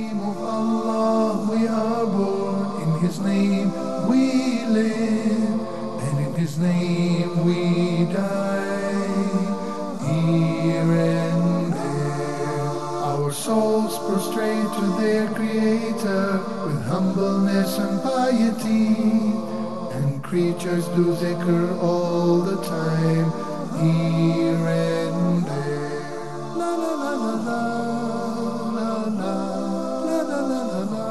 name of Allah we are born, in His name we live, and in His name we die. Here and there, our souls prostrate to their Creator with humbleness and piety, and creatures do dhikr all the time, here and there. La la la la la, la la la la la la.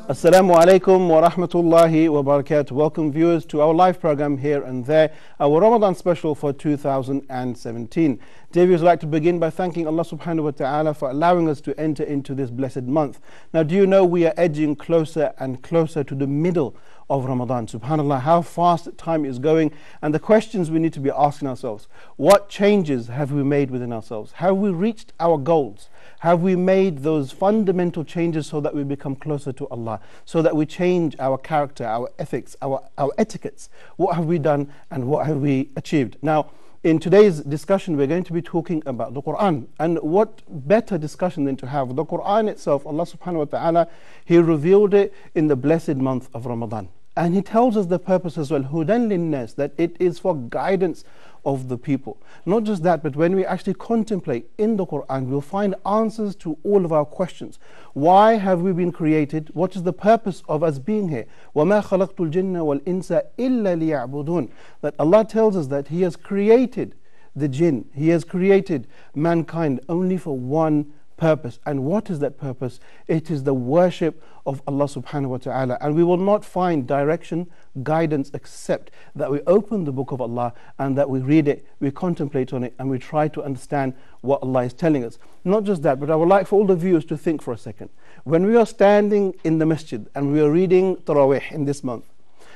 Assalamu alaikum wa rahmatullahi wa barakatuh. Welcome viewers to our live program Here and There, our Ramadan special for 2017. Dear viewers, I'd like to begin by thanking Allah subhanahu wa ta'ala for allowing us to enter into this blessed month. Now, do you know we are edging closer and closer to the middle of Ramadan? Subhanallah, how fast time is going, and the questions we need to be asking ourselves: what changes have we made within ourselves? Have we reached our goals? Have we made those fundamental changes so that we become closer to Allah, so that we change our character, our ethics, our etiquettes? What have we done and what have we achieved? Now, in today's discussion, we're going to be talking about the Quran. And what better discussion than to have the Quran itself? Allah subhanahu wa ta'ala, He revealed it in the blessed month of Ramadan. And He tells us the purpose as well, Hudan linnas, that it is for guidance of the people. Not just that, but when we actually contemplate in the Quran, we'll find answers to all of our questions. Why have we been created? What is the purpose of us being here? وَمَا خَلَقْتُ الْجِنَّ وَالْإِنسَ إِلَّا لِيَعْبُدُونَ. That Allah tells us that He has created the jinn, He has created mankind only for one purpose. And what is that purpose? It is the worship of Allah subhanahu wa ta'ala. And we will not find direction, guidance, except that we open the book of Allah and that we read it, we contemplate on it, and we try to understand what Allah is telling us. Not just that, but I would like for all the viewers to think for a second. When we are standing in the masjid and we are reading Tarawih in this month,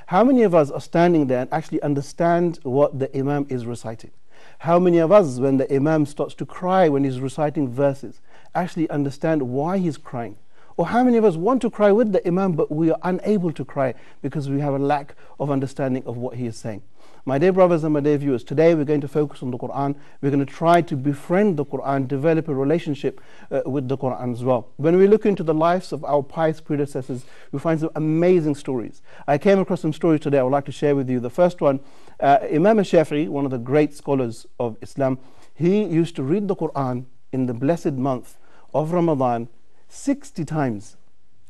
how many of us are standing there and actually understand what the Imam is reciting? How many of us, when the Imam starts to cry when he's reciting verses, actually understand why he's crying? Or how many of us want to cry with the Imam, but we are unable to cry because we have a lack of understanding of what he is saying? My dear brothers and my dear viewers, today we're going to focus on the Quran. We're going to try to befriend the Quran, develop a relationship with the Quran as well. When we look into the lives of our pious predecessors, we find some amazing stories. I came across some stories today I would like to share with you. The first one, Imam al-Shafi'i, one of the great scholars of Islam, he used to read the Quran in the blessed month of Ramadan 60 times.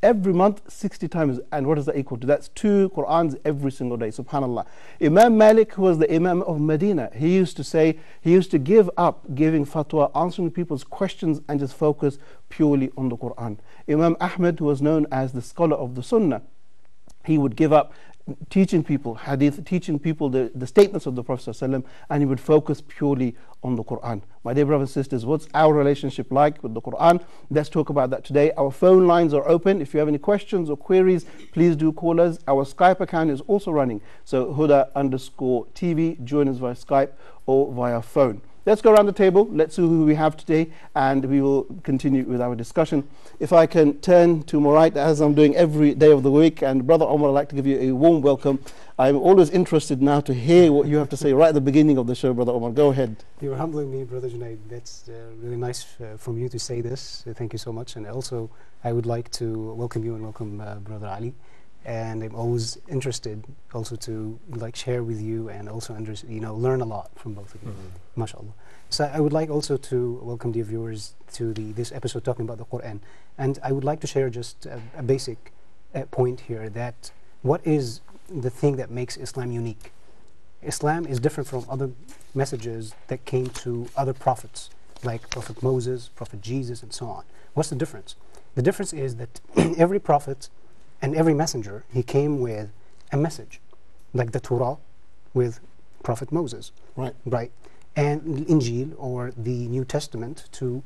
Every month, 60 times. And what is that equal to? That's 2 Qur'ans every single day. Subhanallah. Imam Malik, who was the Imam of Medina, he used to say, he used to give up giving fatwa, answering people's questions, and just focus purely on the Qur'an. Imam Ahmad, who was known as the scholar of the Sunnah, he would give up teaching people hadith, teaching people the statements of the Prophet ﷺ, and he would focus purely on the Quran. My dear brothers and sisters, what's our relationship like with the Quran? Let's talk about that today. Our phone lines are open. If you have any questions or queries, please do call us. Our Skype account is also running, so Huda_TV. Join us via Skype or via phone. Let's go around the table. Let's see who we have today, and we will continue with our discussion. If I can turn to my right, as I'm doing every day of the week, and Brother Omar, I'd like to give you a warm welcome. I'm always interested now to hear what you have to say right at the beginning of the show, Brother Omar. Go ahead. You're humbling me, Brother Junaid. That's really nice from you to say this. Thank you so much. And also, I would like to welcome you and welcome Brother Ali. And I'm always interested also to share with you and also learn a lot from both of you. MashaAllah. So I would like also to welcome the viewers to this episode talking about the Quran. And I would like to share just a basic point here, that what is the thing that makes Islam unique? Islam is different from other messages that came to other prophets, like Prophet Moses, Prophet Jesus, and so on. What's the difference? The difference is that every prophet and every messenger, he came with a message, like the Torah with Prophet Moses, right? And the Injil, or the New Testament, to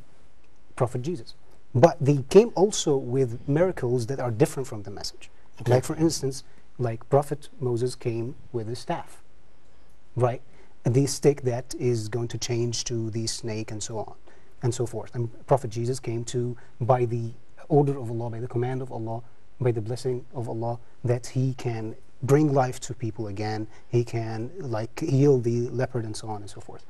Prophet Jesus. But they came also with miracles that are different from the message. Like, for instance, like Prophet Moses came with a staff, right? The stick that is going to change to the snake, and so on and so forth. And Prophet Jesus came to, by the order of Allah, by the command of Allah, by the blessing of Allah, that he can bring life to people again, he can heal the leopard, and so on and so forth.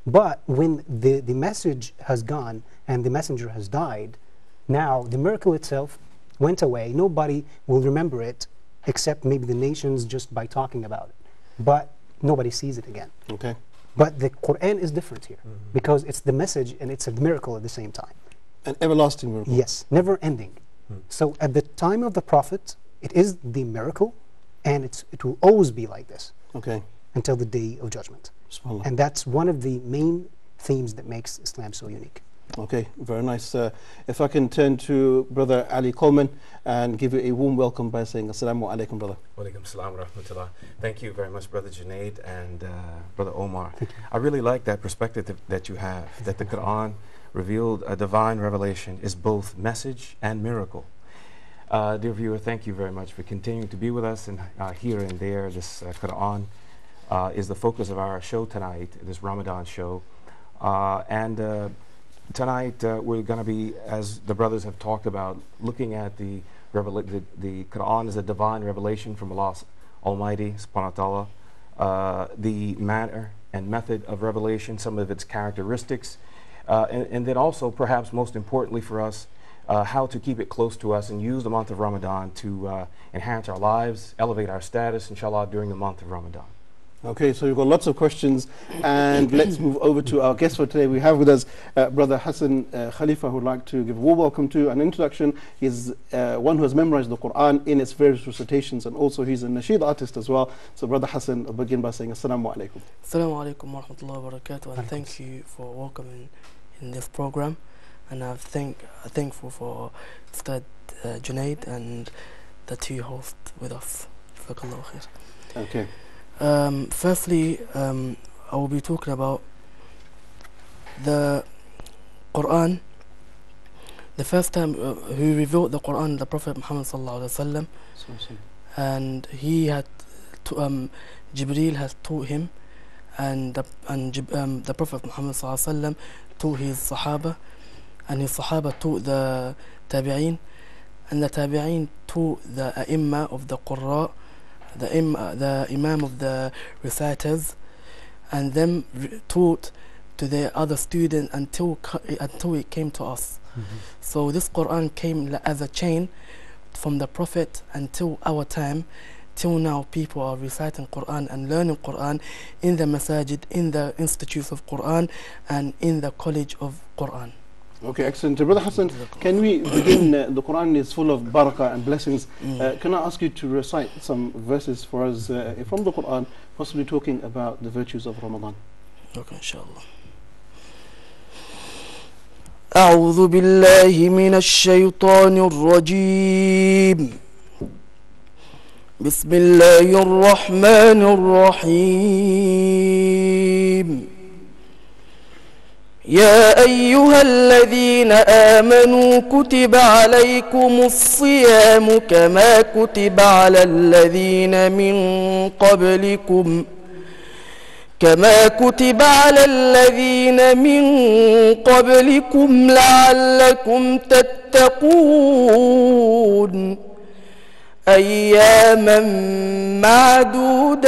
But when the message has gone and the messenger has died, now the miracle itself went away. Nobody will remember it except maybe the nations just by talking about it. But nobody sees it again. Okay. But the Quran is different here because it's the message and it's a miracle at the same time. An everlasting miracle. Yes, never ending. So at the time of the Prophet, it is the miracle, and it will always be like this. Okay. Until the day of judgment. SubhanAllah. And that's one of the main themes that makes Islam so unique. Okay, very nice. If I can turn to Brother Ali Coleman and give you a warm welcome by saying Assalamu alaikum, brother. Wa alaikum assalam wa rahmatullah. Thank you very much, Brother Junaid and Brother Omar. I really like that perspective that you have, that the Quran revealed a divine revelation is both message and miracle. Dear viewer, thank you very much for continuing to be with us and here and there. This Quran is the focus of our show tonight, this Ramadan show. Tonight we're going to be, as the brothers have talked about, looking at the Quran as a divine revelation from Allah Almighty, subhanahu wa ta'ala, the manner and method of revelation, some of its characteristics, and then also, perhaps most importantly for us, how to keep it close to us and use the month of Ramadan to enhance our lives, elevate our status, inshallah, during the month of Ramadan. Okay, so we've got lots of questions, and let's move over to our guest for today. We have with us Brother Hassan Khalifa, who would like to give a warm welcome to an introduction. He's one who has memorized the Quran in its various recitations, and also he's a nasheed artist as well. So Brother Hassan, I'll begin by saying Assalamu alaikum. Assalamu alaikum wa rahmatullahi wa barakatuh, and thank you for welcoming in this program. And I'm thankful for Ustad Junaid and the two hosts with us. Jazakallahu khair. Okay. Firstly, I will be talking about the Quran. The first time who revealed the Quran, the Prophet Muhammad sallallahu alaihi wasallam, and he had Jibreel has taught him, and the Prophet Muhammad sallallahu alaihi wasallam taught his Sahaba, and his Sahaba taught the Tabi'een, and the Tabi'een taught the A'imma of the Qurra, the Imam of the reciters, and them taught to their other students until it came to us. So this Quran came as a chain from the Prophet until our time. Till now, people are reciting Quran and learning Quran in the masajid, in the institutes of Quran, and in the college of Quran. Okay, excellent. Brother Hassan, can we begin? The Quran is full of barakah and blessings. Can I ask you to recite some verses for us from the Quran, possibly talking about the virtues of Ramadan? Okay, inshallah. أعوذ بالله من الشيطان الرجيم. بسم الله الرحمن الرحيم. يا أيها الذين آمنوا كتب عليكم الصيام كما كتب على الذين من قبلكم لعلكم تتقون أياما معدودات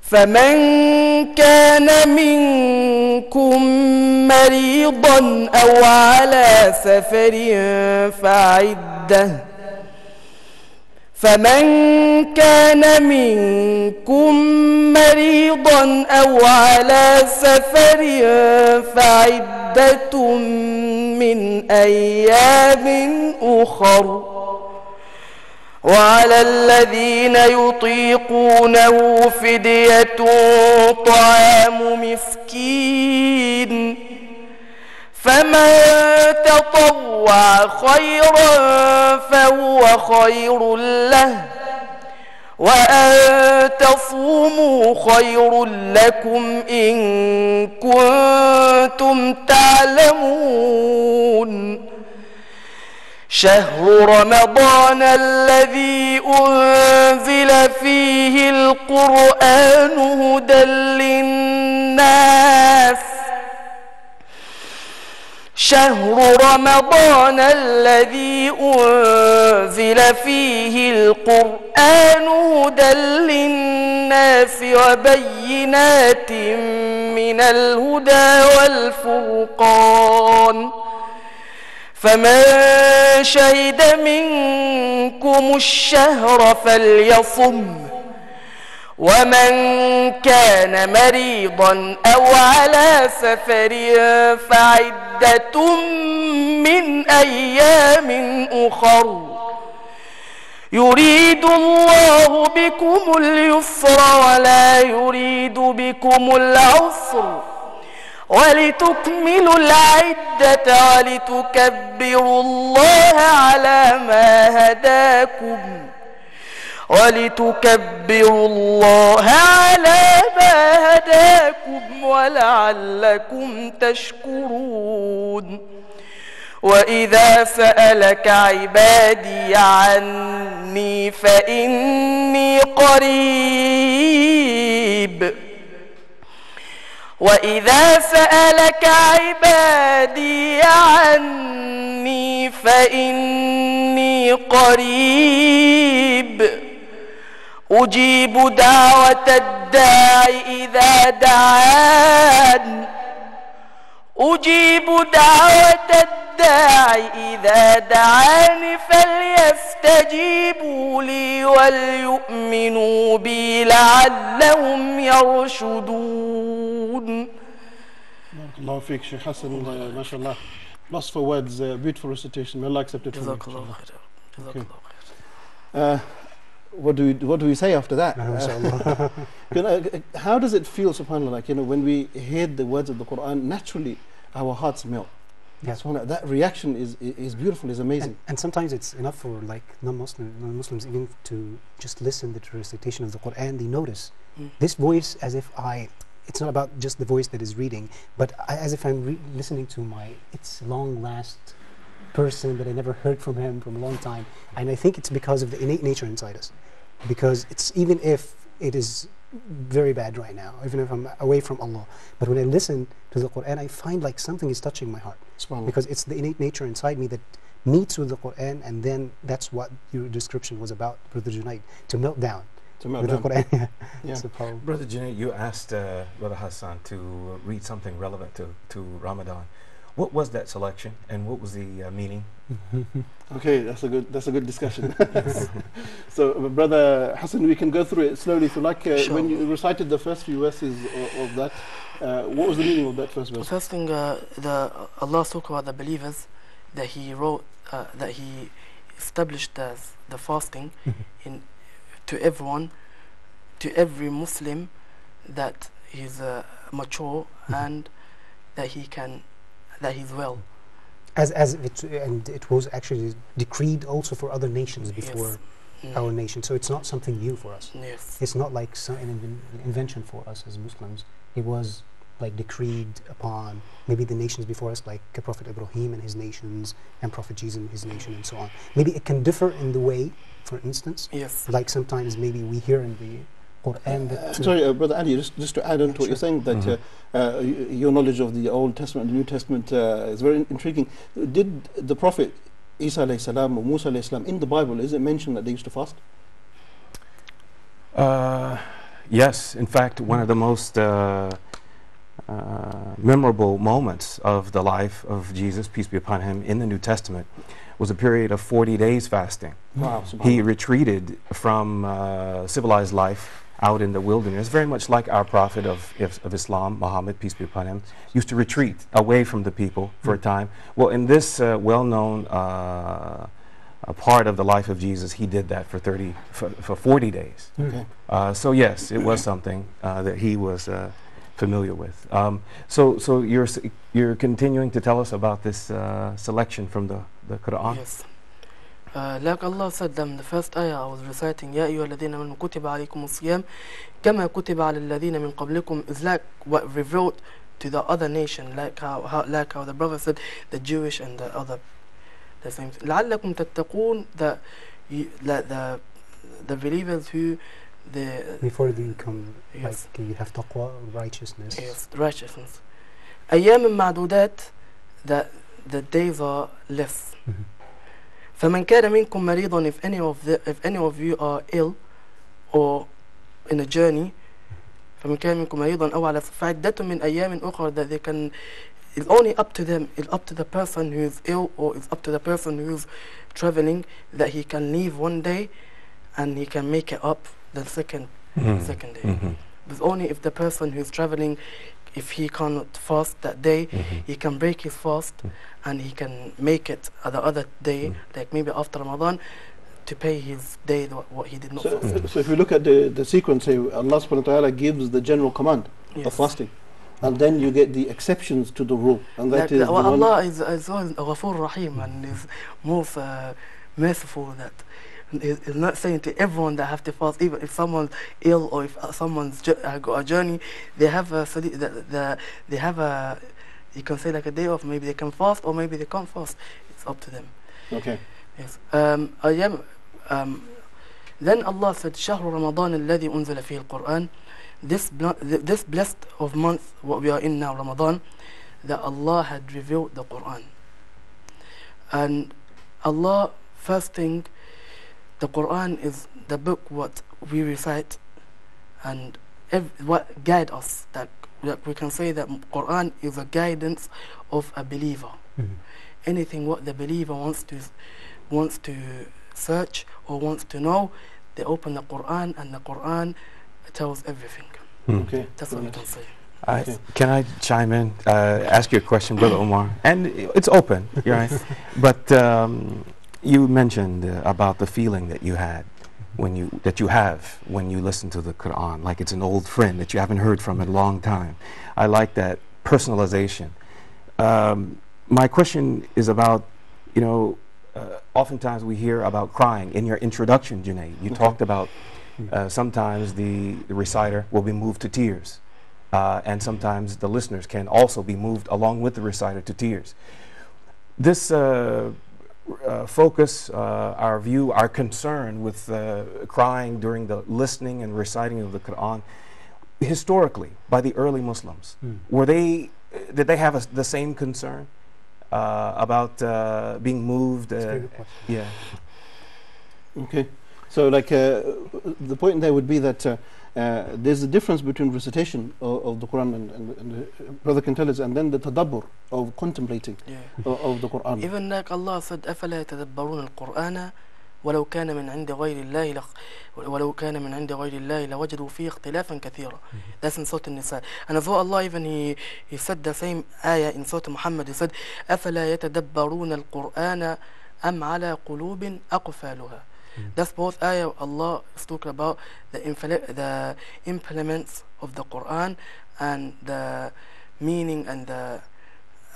فمن كان منكم مريضا أو على سفر فعدة من أيام أخر وعلى الذين يطيقونه فدية طعام مسكين فمن تطوع خيرا فهو خير له وأن تصوموا خير لكم إن كنتم تعلمون شهر رمضان الذي أنزل فيه القرآن هدى للناس شهر رمضان الذي أنزل فيه القرآن هدى للناس للناس وبينات من الهدى والفرقان فمن شهد منكم الشهر فليصم ومن كان مريضا أو على سفر فعدة من أيام أخر يريد الله بكم اليسر ولا يريد بكم العسر ولتكملوا العدة ولتكبروا الله على ما هداكم ولعلكم تشكرون وإذا سألك عبادي عني فإني قريب وإذا سألك عبادي عني فإني قريب أجيب دعوة الداع إذا دعان فليستجيبوا لي وليؤمنوا بي لعلهم يرشدون. Allah fiqh, Sheikh Hassan, mashallah. Lost for words, beautiful recitation. May Allah accept it from you. Okay. What do we say after that? How does it feel, subhanAllah, like, when we hear the words of the Quran, naturally our hearts melt. Yes. That reaction is beautiful, is amazing. And sometimes it's enough for like non-Muslims even to just listen to the recitation of the Quran. They notice this voice as if it's not about just the voice that is reading, but as if I'm listening to it's long last person that I never heard from him from a long time. And I think it's because of the innate nature inside us. Because it's, even if it is very bad right now, even if I'm away from Allah, but when I listen to the Quran, I find like something is touching my heart. Because it's the innate nature inside me that meets with the Quran, and then that's what your description was about, Brother Junaid, to melt down. To melt down. The Quran. Yeah. Brother Junaid, you asked Brother Hassan to read something relevant to Ramadan. What was that selection, and what was the meaning? Okay, that's a good discussion. So, Brother Hassan, we can go through it slowly if you like. When you recited the first few verses of that, what was the meaning of that first verse? The first thing, Allah spoke about the believers, that He wrote, that He established the fasting to everyone, to every Muslim, that he's mature and that he's well. And it was actually decreed also for other nations before our nation. So it's not something new for us. Yes. It's not like an invention for us as Muslims. It was like decreed upon maybe the nations before us, like Prophet Ibrahim and his nations, and Prophet Jesus and his nation, and so on. Maybe it can differ in the way, for instance. Yes. Like sometimes maybe we hear in the Quran that... sorry, Brother Ali, just to add on to what you're saying, that your knowledge of the Old Testament and the New Testament is very intriguing. Did the Prophet Isa alayhi salam or Musa alayhi salam in the Bible, is it mentioned that they used to fast? Yes, in fact, one of the most memorable moments of the life of Jesus, peace be upon him, in the New Testament was a period of 40 days fasting. Wow, he retreated from civilized life out in the wilderness, very much like our prophet of Islam, Muhammad, peace be upon him, used to retreat away from the people for a time. Well, in this well-known part of the life of Jesus, he did that for 40 days. Okay. So yes, it was something that he was familiar with. So you're continuing to tell us about this selection from the Quran? Yes. Like Allah said, the first ayah I was reciting, يا أيها الذين آمنوا كتب عليكم الصيام كما كتب على الذين من قبلكم, is like what revealed to the other nation, like how the brother said, the Jewish and the other, the same thing. لعلكم تتقون, the believers who before they come, yes, like you have taqwa, righteousness. Yes, righteousness. أيام معدودات, that the days are less. فمن كان منكم مريضا, if any of you are ill or in a journey فمن كان منكم مريضا أو على فعدة من أيام أخرى that they can, it's only up to them, it's up to the person who is ill or it's up to the person who is traveling that he can leave one day and he can make it up the second day. But only if the person who is traveling, if he cannot fast that day, he can break his fast and he can make it the other day, like maybe after Ramadan, to pay his day what he did not fast. So if you look at the sequence, Allah subhanahu wa ta'ala gives the general command of fasting. And then you get the exceptions to the rule. And that is Allah is Ghafur Rahim and is most merciful that is not saying to everyone that have to fast, even if someone's ill or if someone's got a journey, they have a they have a, you can say like a day off, maybe they can fast or maybe they can't fast. It's up to them. Okay. Yes. Then Allah said, شهر رمضان الذي أنزل فيه القرآن. This blessed of month, what we are in now, Ramadan, that Allah had revealed the Quran. And Allah, first thing, the Quran is the book what we recite and what guide us. That we can say that Quran is a guidance of a believer. Anything what the believer wants to search or wants to know, they open the Quran and the Quran tells everything. Okay. That's what we can say. Can I chime in, ask you a question, Brother Omar? And it's open, right? But you mentioned about the feeling that you had when you listen to the Quran, like it's an old friend that you haven't heard from in a long time. I like that personalization. My question is about, oftentimes we hear about crying. In your introduction, Junaid, you talked about sometimes the reciter will be moved to tears. And sometimes the listeners can also be moved along with the reciter to tears. This focus, our view, our concern with crying during the listening and reciting of the Quran, historically, by the early Muslims, did they have the same concern about being moved? Yeah. Okay. So like the point there would be that there's a difference between recitation of the Quran and brother can tell us, and then the tadabbur of contemplating of the Quran. Even like Allah said, أَفَلَا يَتَدَبَّرُونَ الْقُرْآنَ ولو كان من عند غير الله لوجدوا فيه اختلافا كثيرا. That's in Surah An-Nisa. And as well, Allah even he said the same ayah in Surah Muhammad. He said أَفَلَا يَتَدَبَّرُونَ الْقُرْآنَ أَمْ عَلَى قُلُوبٍ أَقْفَالُهَا. That's both ayah Allah is talking about the implements of the Quran and the meaning and the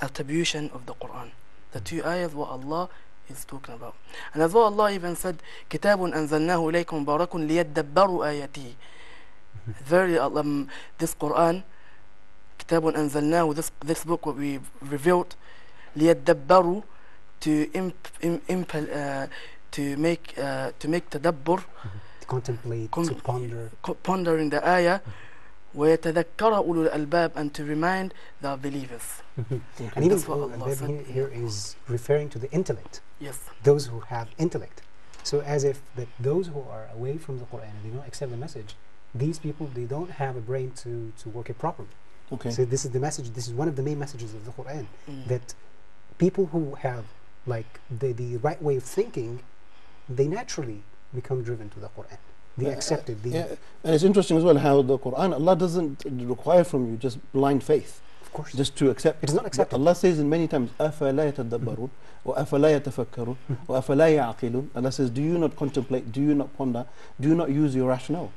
attribution of the Quran. The two ayahs what Allah is talking about. And as well Allah even said كتاب أنزلناه إليكم مبارك ليدبروا آياته. Very this Quran كتاب أنزلناه, this book what we revealed ليدبروا to make tadabbur, to contemplate, to ponder, pondering the ayah, وَيَتَذَكَّرَ أُولُو الْأَلْبَابِ, and to remind the believers. And even albab here is referring to the intellect. Yes. Those who have intellect. So as if that those who are away from the Quran and they don't accept the message, these people, they don't have a brain to work it properly. Okay. So this is the message, this is one of the main messages of the Quran, that people who have like the right way of thinking, they naturally become driven to the Quran. They accept it. And it's interesting as well how the Quran, Allah doesn't require from you just blind faith. Of course. Just to accept. It is not accepted. Allah says in many times, أَفَلَا يَتَدَبَّرُونَ وَأَفَلَا يَتَفَكَّرُونَ وَأَفَلَا يَعْقِلُونَ. Allah says, do you not contemplate, do you not ponder, do you not use your rationale?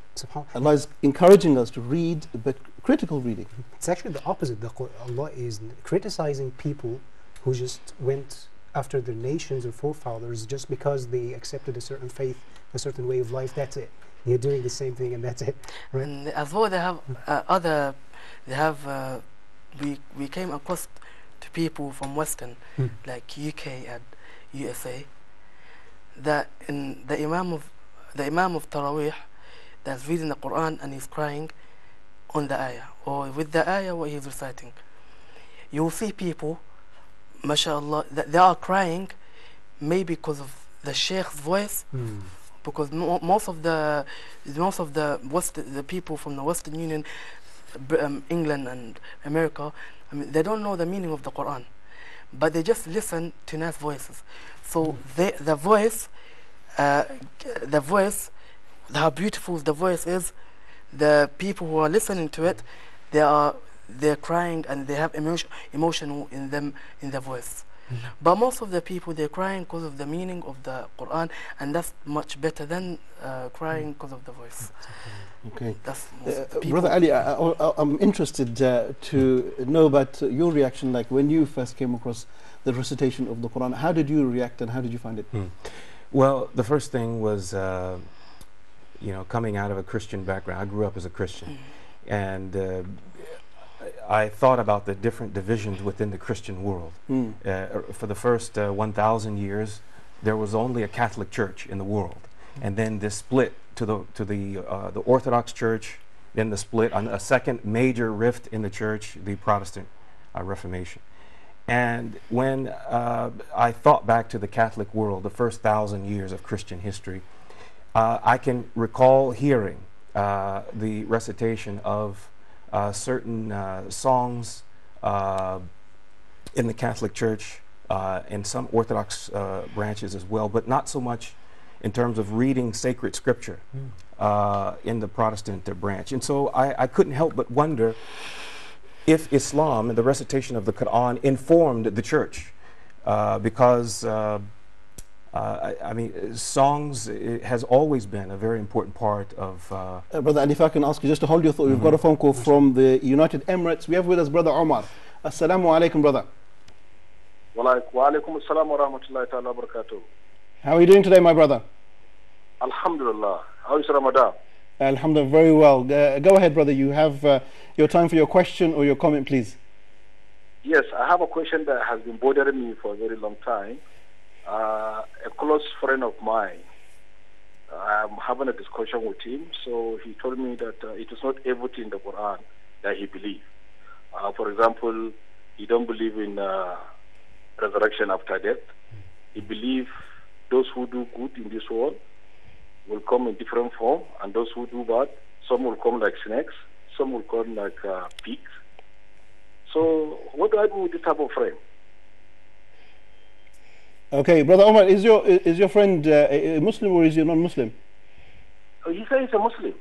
Allah is encouraging us to read, but critical reading. It's actually the opposite. Allah is criticizing people who just went after their nations or forefathers just because they accepted a certain faith, a certain way of life. That's it. You're doing the same thing and that's it. Right? And as well, they have we came across to people from Western, like UK and USA, that in the Imam of Taraweeh that's reading the Quran and he's crying on the ayah or with the ayah what he's reciting. You will see people, mashallah, that they are crying maybe because of the sheikh's voice because most of the people from the Western Union, England and America, I mean, they don't know the meaning of the Quran, but they just listen to nice voices. So the voice, how beautiful the voice is, the people who are listening to it, they're crying and they have emotional in them, in their voice. But most of the people, they're crying because of the meaning of the Quran, and that's much better than crying because of the voice. Okay. That's most Brother Ali, I'm interested to know about your reaction, like when you first came across the recitation of the Quran. How did you react and how did you find it? Well, the first thing was, coming out of a Christian background. I grew up as a Christian. And I thought about the different divisions within the Christian world. For the first 1,000 years, there was only a Catholic Church in the world. And then this split to the Orthodox Church, then the split on a second major rift in the church, the Protestant Reformation. And when I thought back to the Catholic world, the first 1,000 years of Christian history, I can recall hearing the recitation of certain songs in the Catholic Church and some Orthodox branches as well, but not so much in terms of reading sacred scripture in the Protestant branch. And so I couldn't help but wonder if Islam and the recitation of the Quran informed the church, because I mean, songs has always been a very important part of... Brother, and if I can ask you just to hold your thought, we've got a phone call from the United Emirates. We have with us Brother Omar. Assalamu alaikum, brother. Wa alaikum assalam wa rahmatullahi ta'ala wa barakatuh. How are you doing today, my brother? Alhamdulillah. How is Ramadan? Alhamdulillah, very well. Go ahead, brother. You have your time for your question or your comment, please. Yes, I have a question that has been bothering me for a very long time. A close friend of mine, I'm having a discussion with him, so he told me that it is not everything in the Quran that he believes. For example, he don't believe in resurrection after death. He believes those who do good in this world will come in different form, and those who do bad, some will come like snakes, some will come like pigs. So what do I do with this type of friend? Okay, Brother Omar, is your friend a Muslim or is he non-Muslim? He says he's a Muslim.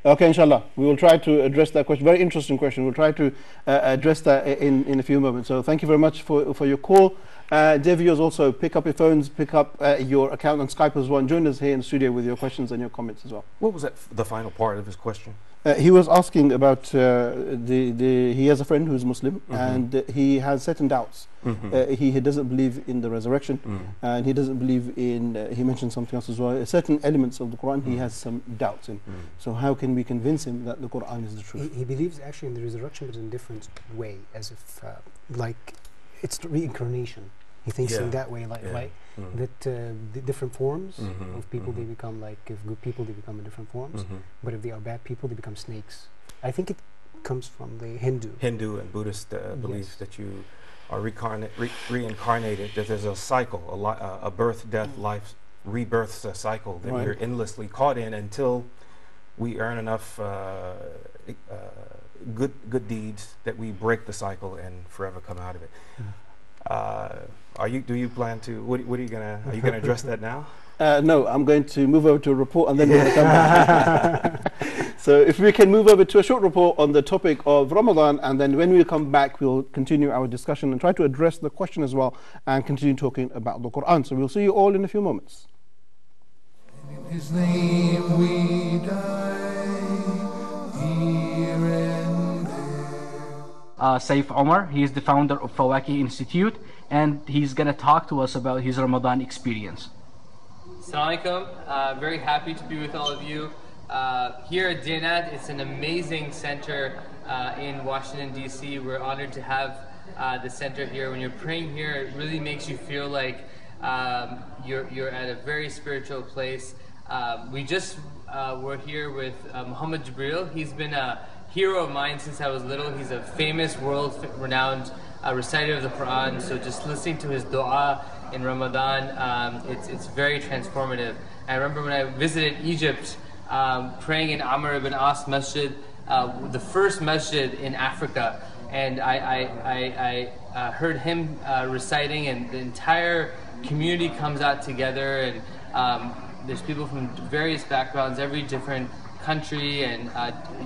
Okay, inshallah, we will try to address that question. Very interesting question. We'll try to address that in a few moments. So thank you very much for your call. Dear viewers, also pick up your phones, pick up your account on Skype as well, and join us here in the studio with your questions and your comments as well. What was that, the final part of his question? He was asking about he has a friend who's Muslim, and he has certain doubts. He doesn't believe in the resurrection, and he doesn't believe in, he mentioned something else as well, certain elements of the Quran he has some doubts in. So how can we convince him that the Quran is the truth? He believes actually in the resurrection, but in a different way, as if like it's reincarnation. He thinks in that way, like that the different forms of people, they become like, if good people, they become in different forms, but if they are bad people, they become snakes. I think it comes from the Hindu and Buddhist belief that you are reincarnated, that there's a cycle, a birth, death, life, rebirth cycle that we're endlessly caught in until we earn enough good deeds that we break the cycle and forever come out of it. Do you plan to, what are you gonna, are you gonna address that now? No, I'm going to move over to a report and then we're going to come back. So if we can move over to a short report on the topic of Ramadan, and then when we come back, we'll continue our discussion and try to address the question as well and continue talking about the Quran. So we'll see you all in a few moments. In His name we die, here and there. Saif Omar, he is the founder of Fawaki Institute, and he's going to talk to us about his Ramadan experience. Assalamu alaikum. Very happy to be with all of you. Here at Dinat, it's an amazing center in Washington, D.C. We're honored to have the center here. When you're praying here, it really makes you feel like you're at a very spiritual place. We just were here with Muhammad Jibril. He's been a hero of mine since I was little. He's a famous, world-renowned reciter of the Quran. So just listening to his dua in Ramadan, it's very transformative. I remember when I visited Egypt, praying in Amr ibn As Masjid, the first masjid in Africa, and I heard him reciting, and the entire community comes out together, and there's people from various backgrounds, every different country, and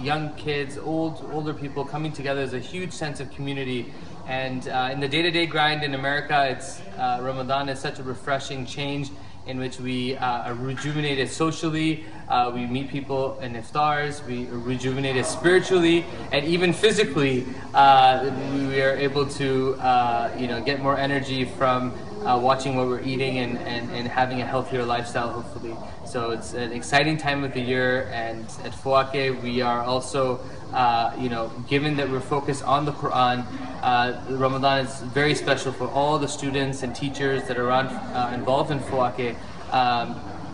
young kids, older people coming together. There's a huge sense of community. And in the day-to-day grind in America, it's Ramadan is such a refreshing change in which we are rejuvenated socially, we meet people in iftars, we are rejuvenated spiritually, and even physically, we are able to get more energy from watching what we're eating and having a healthier lifestyle, hopefully. So it's an exciting time of the year, and at Fouake we are also, given that we're focused on the Quran, Ramadan is very special for all the students and teachers that are involved in Fouake,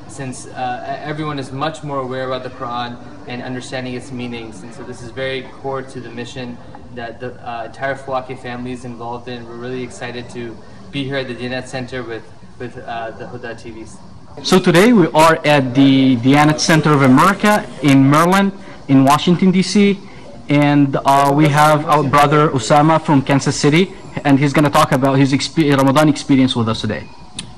since everyone is much more aware about the Quran and understanding its meanings. And so this is very core to the mission that the entire Fouake family is involved in. We're really excited to be here at the Diyanat Center with the Huda TVs. So today we are at the Diyanat Center of America in Maryland, in Washington, D.C. And we have our brother Usama from Kansas City, and he's going to talk about his Ramadan experience with us today.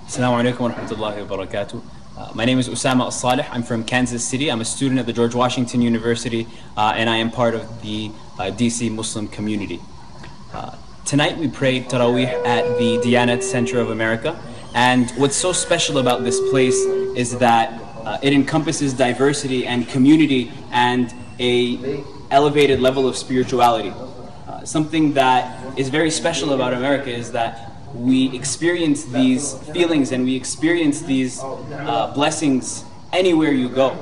Assalamu alaikum wa rahmatullahi wa barakatuh. My name is Usama Al-Salih. I'm from Kansas City. I'm a student at the George Washington University, and I am part of the DC Muslim community. Tonight we prayed Taraweeh at the Diyanat Center of America, and what's so special about this place is that it encompasses diversity and community and a elevated level of spirituality. Something that is very special about America is that we experience these feelings and we experience these blessings anywhere you go.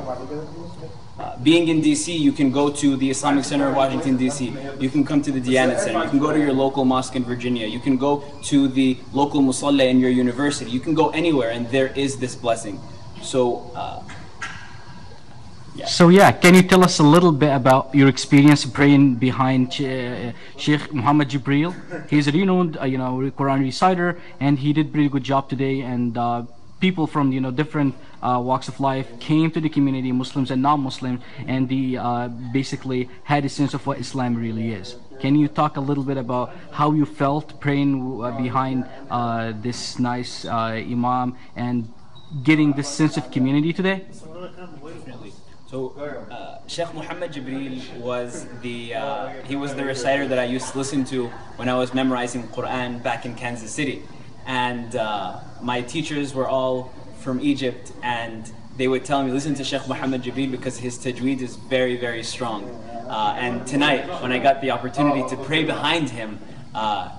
Being in DC, you can go to the Islamic Center of Washington, DC. You can come to the Diyanat Center. You can go to your local mosque in Virginia. You can go to the local musalla in your university. You can go anywhere and there is this blessing. So, can you tell us a little bit about your experience praying behind Sheikh Muhammad Jibreel? He's a renowned, Quran reciter, and he did a pretty good job today. And people from different walks of life came to the community, Muslims and non-Muslims, and they basically had a sense of what Islam really is. Can you talk a little bit about how you felt praying behind this nice Imam and getting this sense of community today? Definitely. So, Sheikh Muhammad Jibreel was the reciter that I used to listen to when I was memorizing the Quran back in Kansas City. And my teachers were all from Egypt, and they would tell me, listen to Sheikh Muhammad Jibreel because his tajweed is very, very strong. And tonight, when I got the opportunity to pray behind him,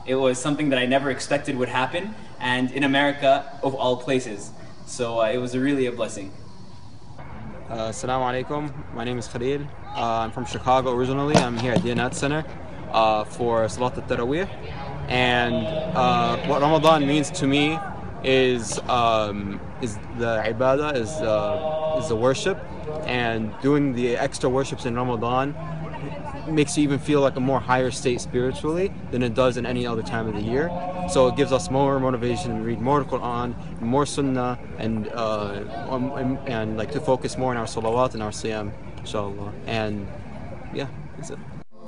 it was something that I never expected would happen, and in America, of all places. So it was really a blessing. Assalamu alaikum. My name is Khalil. I'm from Chicago originally. I'm here at Diyanat Center for Salat al-Taraweeh. And what Ramadan means to me is the ibadah, is the worship, and doing the extra worships in Ramadan makes you even feel like a more higher state spiritually than it does in any other time of the year. So it gives us more motivation to read more Quran, more Sunnah, and like to focus more on our salawat and our siyam, inshallah. And yeah, that's it.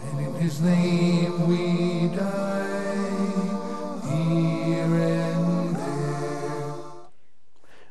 And in His name we die, here and there.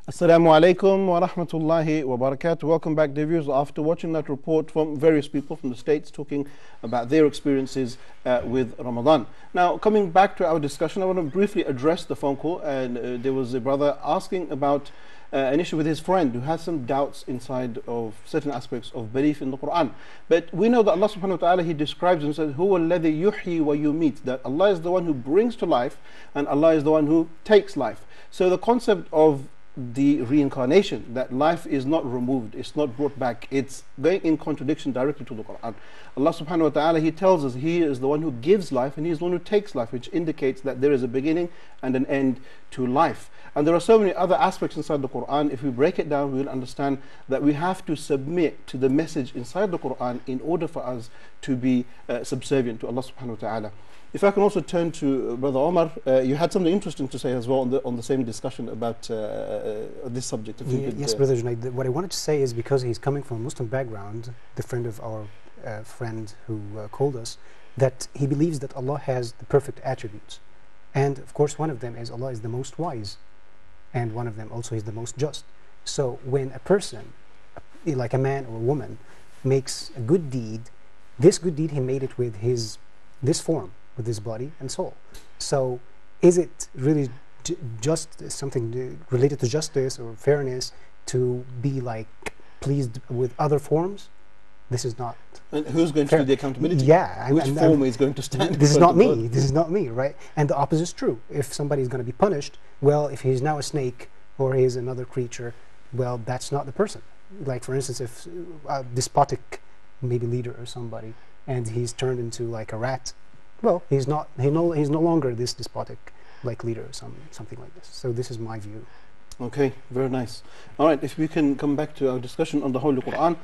Assalamu alaikum wa rahmatullahi wa barakatuh. Welcome back, dear viewers. After watching that report from various people from the States talking about their experiences with Ramadan. Now, coming back to our discussion, I want to briefly address the phone call. And there was a brother asking about an issue with his friend who has some doubts inside of certain aspects of belief in the Quran. But we know that Allah subhanahu wa ta'ala, He describes and says, Huwa alladhi yuhyi wa yumeet, that Allah is the one who brings to life and Allah is the one who takes life. So the concept of the reincarnation, that life is not removed, it's not brought back, it's going in contradiction directly to the Quran. Allah subhanahu wa ta'ala, He tells us He is the one who gives life and He is the one who takes life, which indicates that there is a beginning and an end to life. And there are so many other aspects inside the Quran. If we break it down, we will understand that we have to submit to the message inside the Quran in order for us to be subservient to Allah subhanahu wa ta'ala. If I can also turn to Brother Omar, you had something interesting to say as well on the same discussion about this subject. If you could, yes, Brother Junaid, what I wanted to say is, because he's coming from a Muslim background, the friend of our friend who called us, that he believes that Allah has the perfect attributes. And of course one of them is Allah is the most wise, and one of them also is the most just. So when a person, like a man or a woman, makes a good deed, this good deed he made it with this form, with his body and soul. So is it really just something related to justice or fairness to be like pleased with other forms? This is not. And who's going to do the accountability? Yeah. Which form is going to stand? This is not me. This is not me, right? And the opposite is true. If somebody is going to be punished, well, if he's now a snake or he is another creature, well, that's not the person. Like, for instance, if a despotic maybe leader or somebody, and he's turned into like a rat, well, he's no longer this despotic like leader or something like this. So this is my view. Okay, very nice. All right, if we can come back to our discussion on the Holy Quran.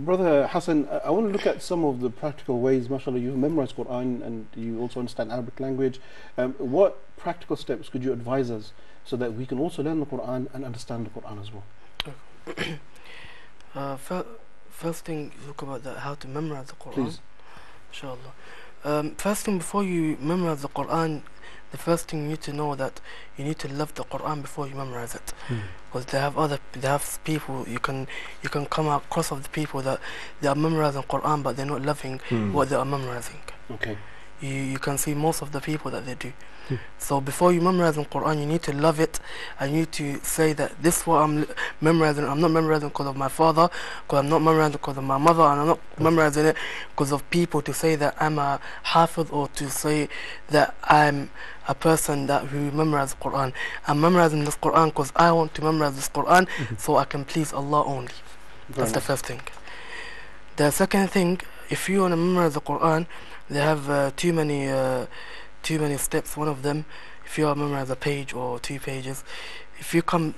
Brother Hassan, I want to look at some of the practical ways, mashallah, you memorize Quran and you also understand Arabic language. What practical steps could you advise us so that we can also learn the Quran and understand the Quran as well? First thing, talk about how to memorize the Quran. Please. Inshallah. First thing, before you memorize the Quran, the first thing you need to know that you need to love the Quran before you memorize it, because they have people you can come across of the people that they are memorizing Quran but they're not loving what they are memorizing. Okay. You can see most of the people that they do. So before you memorize the Quran, you need to love it, and you need to say that this is what I'm memorizing. I'm not memorizing because of my father, because I'm not memorizing because of my mother, and I'm not memorizing it because of people to say that I'm a hafiz, or to say that I'm a person who memorizes the Quran. I'm memorizing this Quran because I want to memorize this Quran so I can please Allah only. That's the first thing. The second thing, if you want to memorize the Quran, they have too many steps. One of them, if you memorize a page or 2 pages, if you come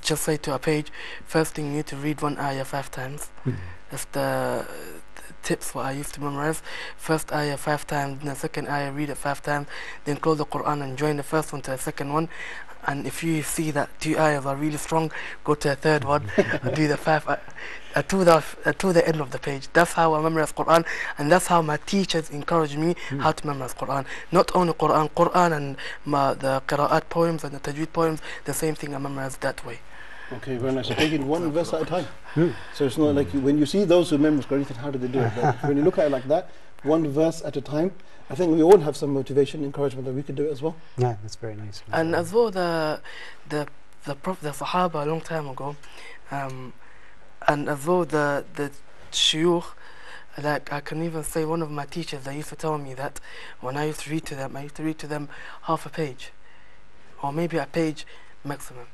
just say to a page, first thing you need to read one ayah 5 times. That's the tips what I used to memorize. First ayah 5 times, then the second ayah read it 5 times, then close the Quran and join the first one to the second one. And if you see that 2 ayahs are really strong, go to a third one and do the 5 to the end of the page. That's how I memorize Quran, and that's how my teachers encourage me how to memorize Quran. Not only Quran and the qira'at poems and the tajweed poems, the same thing I memorize that way. Okay, very nice. So taking one verse at a time. So it's not like when you see those who memorize Quran, you think, how did they do it? But when you look at it like that, one verse at a time, I think we all have some motivation, encouragement that we could do it as well. Yeah, that's very nice. And as well, the Sahaba a long time ago, and as well the shuyukh, like I can even say one of my teachers, they used to tell me that when I used to read to them, I used to read to them half a page, or maybe a page maximum.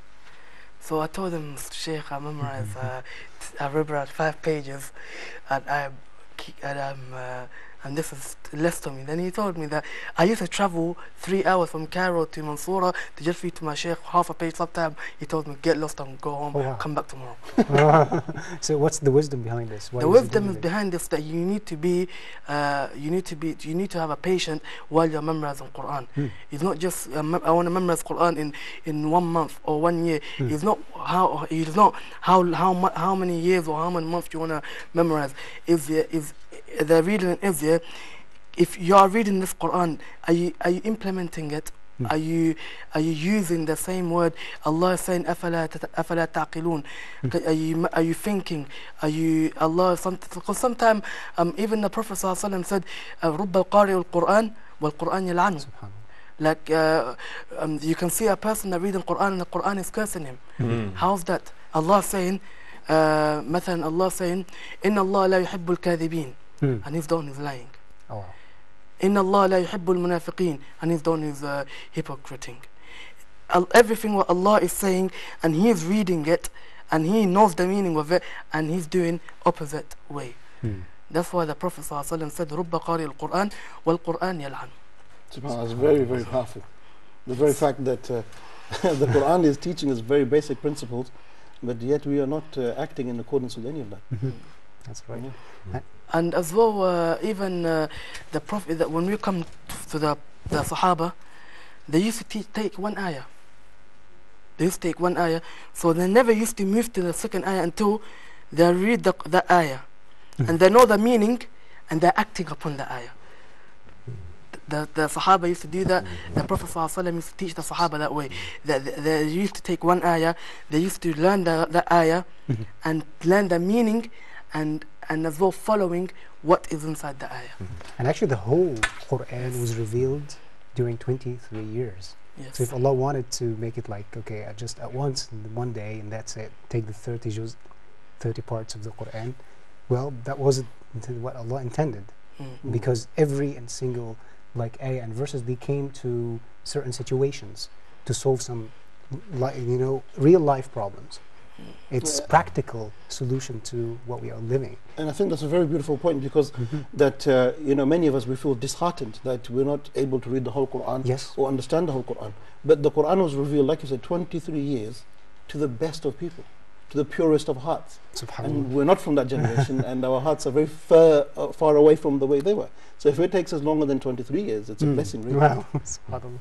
So I told them, Sheikh, I memorize, I read 5 pages, and this is less to me. Then he told me that I used to travel 3 hours from Cairo to Mansoura to just read to my Sheikh half a page. Sometime he told me, get lost and go home, come back tomorrow. So what's the wisdom behind this? The wisdom is behind this that you need to have a patience while you're memorizing Quran. It's not just I want to memorize Quran in 1 month or 1 year. It's not how many years or how many months you want to memorize. The reading is there. If you are reading this Quran, are you implementing it? Are you using the same word? Allah is saying, "Afala taqilun." Are you thinking? Because sometimes even the Prophet ﷺ said, "Rubba qari al-Quran wal Quran yal'anu." Like you can see a person that reading Quran and the Quran is cursing him. How's that? Allah saying, مثلا Allah saying, "Inna Allah la yuhibbul kadhibin," and he's the one who's lying. Inna Allah la yuhibbul munafiqeen, and he's the one who's hypocriting. Everything what Allah is saying, and he is reading it, and he knows the meaning of it, and he's doing opposite way. That's why the Prophet ﷺ said, "Rubba qari al-Quran wal Quran yal'an." That's very, very powerful. The very fact that the Quran is teaching us very basic principles, but yet we are not acting in accordance with any of that. That's right. And as well, even the Prophet, that when we come to the Sahaba, they used to take one ayah. They used to take one ayah, so they never used to move to the second ayah until they read the ayah. And they know the meaning, and they're acting upon the ayah. The Sahaba used to do that. The Prophet ﷺ used to teach the Sahaba that way. They used to take one ayah, they used to learn the ayah and learn the meaning, and as well following what is inside the ayah. And actually the whole Quran was revealed during 23 years. Yes. So if Allah wanted to make it like, okay, just at once, in one day, and that's it, take the 30 parts of the Quran, well, that wasn't what Allah intended. Because every and single like ayah and verses, they came to certain situations to solve some real life problems. It's practical solution to what we are living. And I think that's a very beautiful point, because that many of us, we feel disheartened that we're not able to read the whole Quran or understand the whole Quran. But the Quran was revealed, like you said, 23 years to the best of people, to the purest of hearts. And we're not from that generation, and our hearts are very far away from the way they were. So if it takes us longer than 23 years, it's a blessing, really. Wow.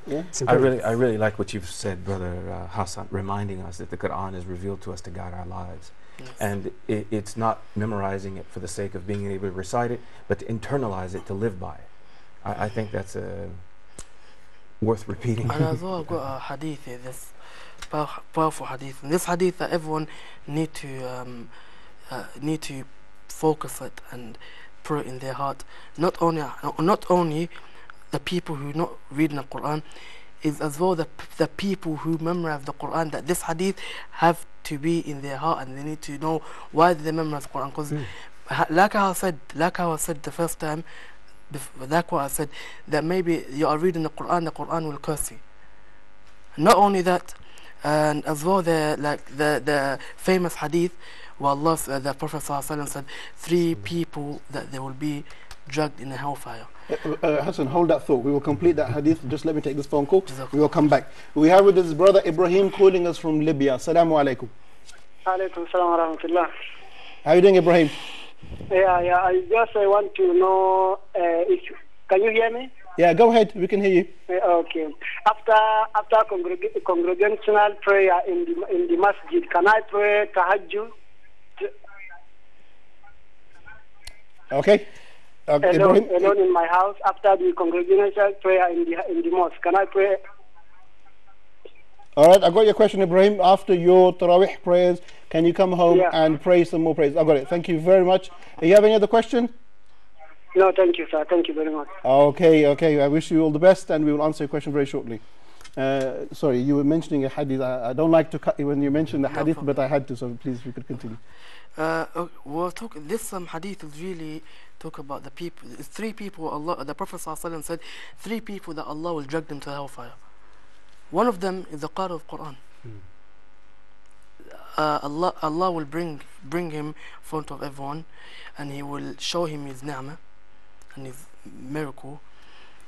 Yeah? I really like what you've said, Brother Hassan, reminding us that the Quran is revealed to us to guide our lives. Yes. And it's not memorizing it for the sake of being able to recite it, but to internalize it, to live by it. I think that's worth repeating. And as well, I've got a hadith here, this powerful hadith. And this hadith that everyone need to focus it and put it in their heart. Not only the people who not reading the Quran, is as well the people who memorize the Quran, that this hadith have to be in their heart, and they need to know why they memorize the Quran. Because like how I said the first time, like what I said, that maybe you are reading the Quran will curse you. Not only that, and as well the famous hadith where the Prophet ﷺ said 3 people that they will be dragged in a hellfire. Hassan, hold that thought. We will complete that hadith. Just let me take this phone call. We will come back. We have with us brother Ibrahim calling us from Libya. Assalamu alaikum. Alaikum salam wa rahmatullah. How are you doing, Ibrahim? Yeah. I just want to know can you hear me? Yeah, go ahead. We can hear you. Okay. After congregational prayer in the masjid, can I pray tahajjud? Okay. Alone in my house after the congregational prayer in the mosque. Can I pray? All right, I got your question, Ibrahim. After your Tarawih prayers, can you come home and pray some more prayers? I got it. Thank you very much. Do you have any other question? No, thank you, sir. Thank you very much. Okay. I wish you all the best, and we will answer your question very shortly. Sorry, you were mentioning a hadith. I don't like to cut you when you mention the hadith, but I had to, so please, if you could continue. This hadith is really talk about the people. 3 people. Allah, the Prophet ﷺ said, 3 people that Allah will drag them to hellfire. One of them is the Qari of Quran. Allah will bring him in front of everyone, and He will show him His ni'mah and His miracle.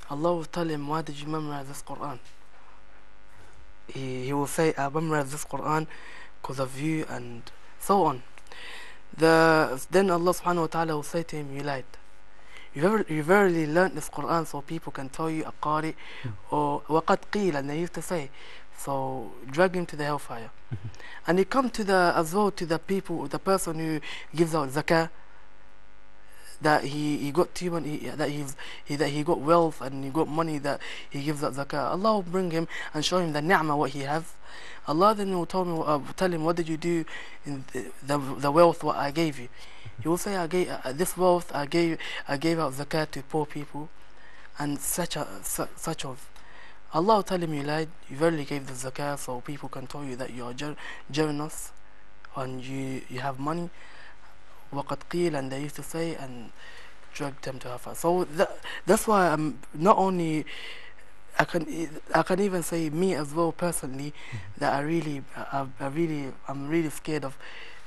Allah will tell him, why did you memorize this Quran? He will say, I memorized this Quran because of you, and so on. Then Allah subhanahu wa ta'ala will say to him, you lied. You verily learned this Quran so people can tell you a qari, or waqad qeel, and they used to say, so drag him to the hellfire. And he come to the people, the person who gives out zakah, that he got too money, that he got wealth and he got money, that he gives out zakah. Allah will bring him and show him the ni'mah what he has. Allah then will tell him, what did you do in the wealth what I gave you? He will say, I gave this wealth, I gave out zakat to poor people, and such of. Allah will tell him, you lied, you verily gave the zakat so people can tell you that you are generous and you have money. وَقَدْ قِيلَ, and they used to say, and drag them to hellfire. So that's why I'm not only, I can even say me as well personally, that I'm really scared of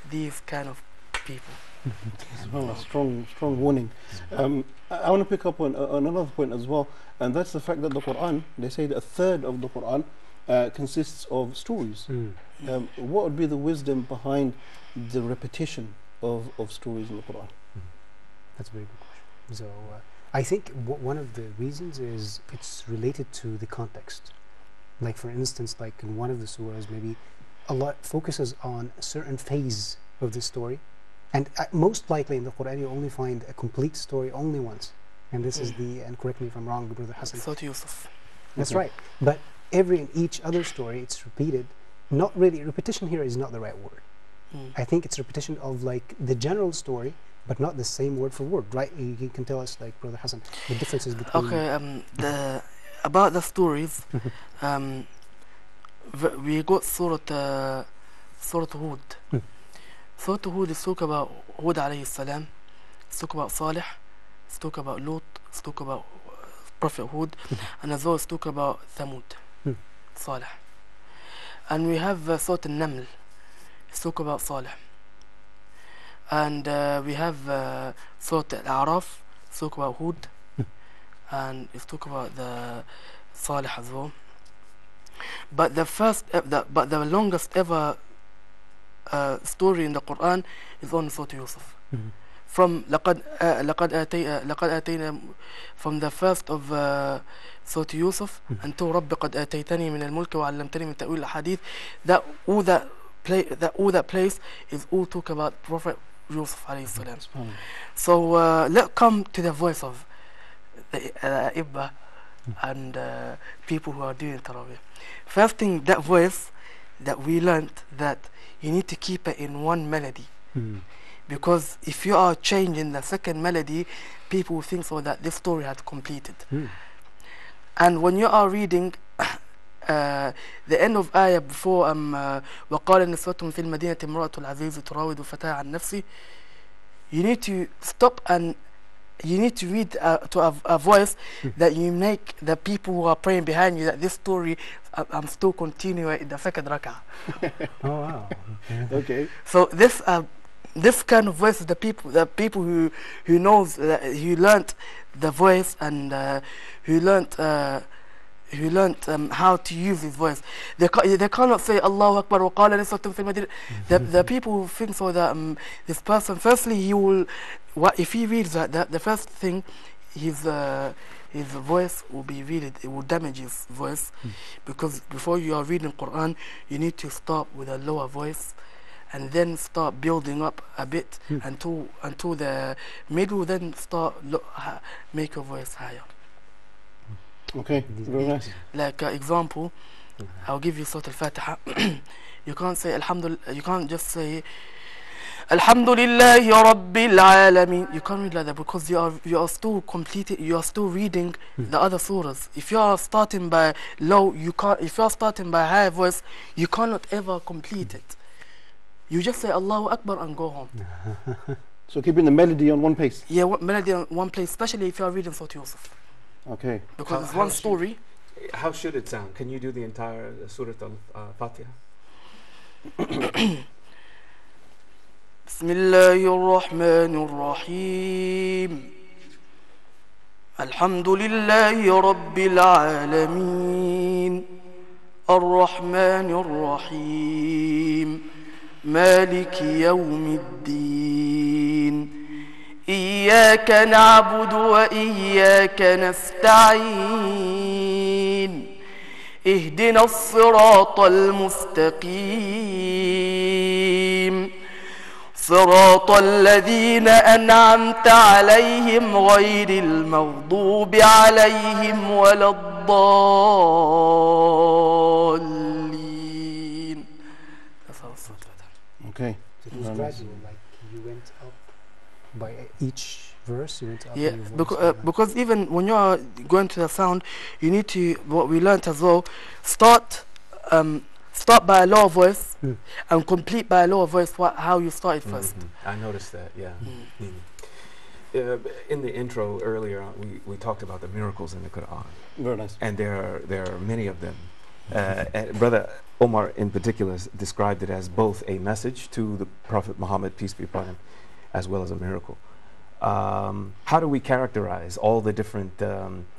these kind of people. Well, a strong warning. I want to pick up on another point as well, and that's the fact that the Quran, they say that 1/3 of the Quran consists of stories. What would be the wisdom behind the repetition of stories in the Quran? That's a very good question. So I think one of the reasons is it's related to the context. Like for instance, like in one of the surahs, maybe Allah focuses on a certain phase of the story, and most likely in the Quran you only find a complete story only once, and this is the, and correct me if I'm wrong, Brother Hassan. Surah Yusuf. That's right. But in each other story it's repeated. Not really, repetition here is not the right word. I think it's repetition of like the general story, but not the same word for word, right? You can tell us, like Brother Hassan, the differences between. Okay, about the stories, we got Surah Hud. Surah Hud is talk about Hud alayhi salam, it's talk about Salih, it's talk about Lut, it's talk about Prophet Hud, and as well as talk about Thamud, Salih. And we have Surah Al-Naml, it's talk about Salih. And we have Surah Al-A'raf, it's talk about Hud, and it's talk about the Salih as well. But the longest ever story in the Quran is on Surah Yusuf. From لقد آتينا, from the first of Surah Yusuf until رب قد آتيتني من الملك وعلمتني من تأويل الأحاديث, that all that place is all talk about Prophet Yusuf alayhi salam. So let's come to the voice of the Ibba and people who are doing Tarawih. First thing, that voice that we learned, that you need to keep it in one melody. Because if you are changing the second melody, people will think so that this story had completed. And when you are reading the end of ayah before وقال نسوة في المدينة امرأة العزيز تراود فتاة عن نفسه, you need to stop and you need to read to a voice that you make the people who are praying behind you that this story I'm still continuing in the second rak'ah. Oh wow. Okay. So this kind of voice is the people who knows who learnt the voice and who learnt how to use his voice. They cannot say Allahu Akbar wa qala niswatun fil madinah. The people who think so that this person, firstly he will, if he reads that, the first thing his voice will be read, it will damage his voice, because before you are reading Quran you need to start with a lower voice and then start building up a bit until the middle, then start make your voice higher. Okay, very nice. Like example, I'll give you Surah Al-Fatiha. You can't say Alhamdulillah, you can't just say Alhamdulillahi Rabbil Alameen. You can't read like that, because you are still completing, you are still reading the other surahs. If you are starting by low, you can't. If you are starting by high voice, you cannot ever complete it. You just say Allahu Akbar and go home. So keeping the melody on one pace. Yeah, melody on one place, especially if you are reading Surah Yusuf. Okay. Because it's one story. How should it sound? Can you do the entire Surah Al-Fatiha? بسم الله الرحمن الرحيم الحمد لله رب العالمين الرحمن الرحيم مالك يوم الدين إياك نعبد وإياك نستعين اهدنا الصراط المستقيم صراط الذين أنعمت عليهم غير المغضوب عليهم ولا الضالين. Okay. So it was gradual, like you went up by each verse, you went up. Yeah, because even when you are going to the sound, you need to, what we learnt as well, start by a lower voice and complete by a lower voice how you started first. I noticed that, yeah. In the intro earlier, we talked about the miracles in the Quran. Very nice. And there are many of them. And Brother Omar in particular described it as both a message to the Prophet Muhammad, peace be upon him, as well as a miracle. How do we characterize all the different,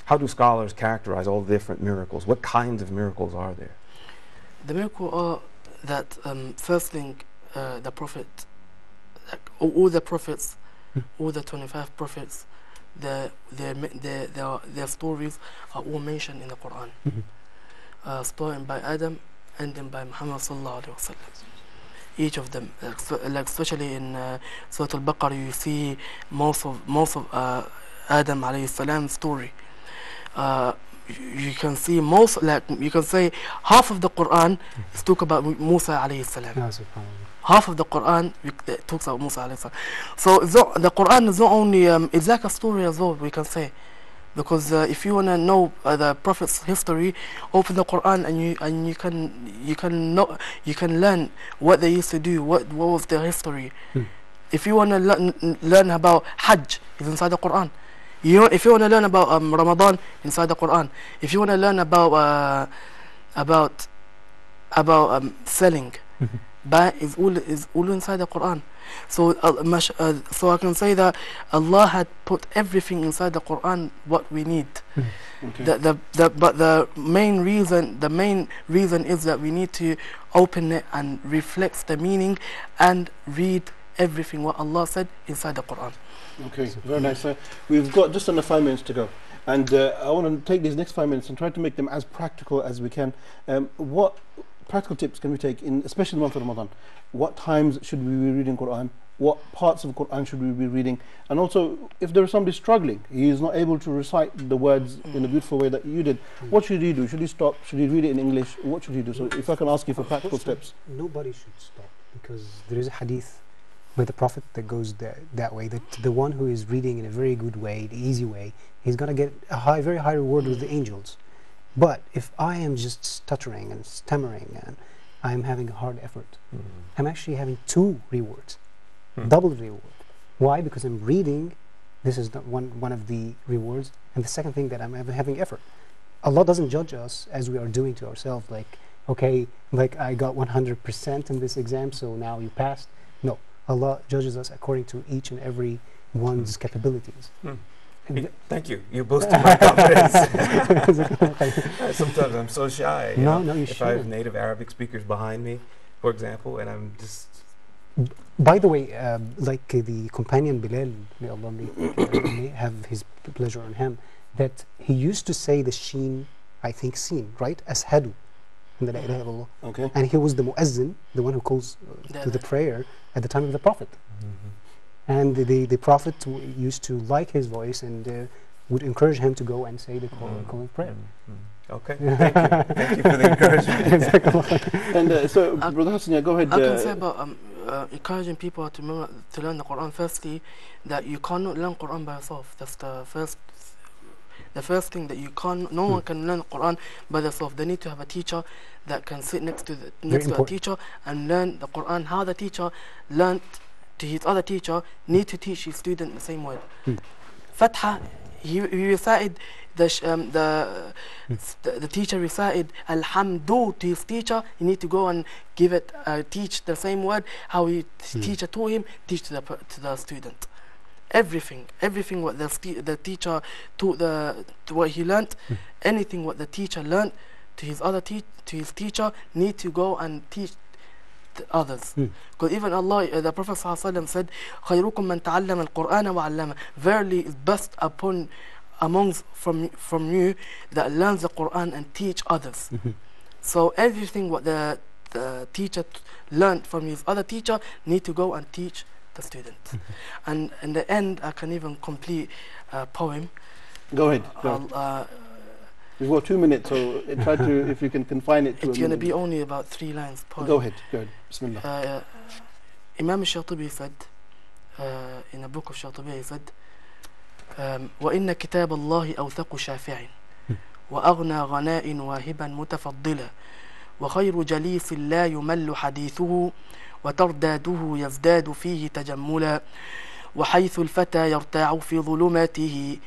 how do scholars characterize all the different miracles? What kinds of miracles are there? The miracle are that first thing, the Prophet, all the prophets, all the 25 prophets, their stories are all mentioned in the Quran. Starting by Adam, ending by Muhammad sallallahu alaihi wasallam. Each of them, like especially in Surah Al-Baqarah, you see most of Adam alayhi salam's story. You can see most, like you can say half of the Quran is talk about Musa alayhi salam. Half of the Quran talks about Musa alayhi salam. So the Quran is not only it's like a story as well, we can say, because if you want to know the Prophet's history, open the Quran and you can learn what they used to do, what was their history. If you want to learn about Hajj, it's inside the Quran. If you want to learn about Ramadan, inside the Quran. If you want to learn about selling, buy is all inside the Quran. So so I can say that Allah had put everything inside the Quran what we need. Okay. But the main reason is that we need to open it and reflect the meaning and read everything what Allah said inside the Quran. Okay, very nice. We've got just under 5 minutes to go, and I want to take these next 5 minutes and try to make them as practical as we can. What practical tips can we take, especially in the month of Ramadan? What times should we be reading Quran? What parts of Quran should we be reading? And also, if there is somebody struggling, he is not able to recite the words in a beautiful way that you did, what should he do? Should he stop? Should he read it in English? What should he do? So if I can ask you for practical steps. Nobody should stop, because there is a hadith with the Prophet that goes that way, that the one who is reading in a very good way, the easy way, he's going to get a very high reward with the angels. But if I am just stuttering and stammering and I'm having a hard effort, I'm actually having 2 rewards, double reward. Why? Because I'm reading, this is one of the rewards, and the second thing that I'm having effort. Allah doesn't judge us as we are doing to ourselves, like, okay, like I got 100% in this exam, so now you passed. No, Allah judges us according to each and every one's capabilities. Thank you. You boosted my confidence. Sometimes I'm so shy. No, you if I have native Arabic speakers behind me, for example, and I'm just... By the way, like the companion Bilal, may Allah may have his pleasure on him, that he used to say the sheen, I think seen, right? Ashadu. Okay. And he was the muezzin, the one who calls to the prayer at the time of the Prophet. And the Prophet used to like his voice and would encourage him to go and say the call of prayer. Okay, thank you. Thank you for the encouragement. And so, Brother Hassan, go ahead. I can say about encouraging people to learn the Quran. Firstly, that you cannot learn Quran by yourself. That's the first thing, that you can't. No one can learn Quran by themselves. They need to have a teacher that can sit next to a teacher and learn the Quran. How the teacher learned to his other teacher need to teach his student the same word. Fatha, he recited the teacher recited Alhamdu to his teacher. He need to go and give it teach the same word how his teacher taught him, teach to the student. Everything what the teacher taught to what he learnt, anything what the teacher learnt to his other to his teacher, need to go and teach others. Because even Allah, the Prophet ﷺ said, خَيْرُكُمْ مَنْ تَعَلَّمَ الْقُرْآنَ وَعَلَّمَ. Verily is best amongst from you that learns the Quran and teach others. So everything what the teacher learned from his other teacher need to go and teach the student. And in the end, I can even complete a poem. Go ahead. We've got 2 minutes, so try to, if you can confine it to it's going to be only about 3 lines poem. Go ahead. Bismillah. Imam al-Shatibi said, in a book of Shatibi, he said, وَإِنَّ كِتَابَ اللَّهِ أَوْثَقُ شَافِعٍ وَأَغْنَى غَنَاءٍ وَاهِبًا مُتَفَضِّلًا وَخَيْرُ جَلِيسٍ لَا يُمَلُّ حَدِيثُهُ وترداده يزداد فيه تجملا وحيث الفتى يرتاع في ظلماته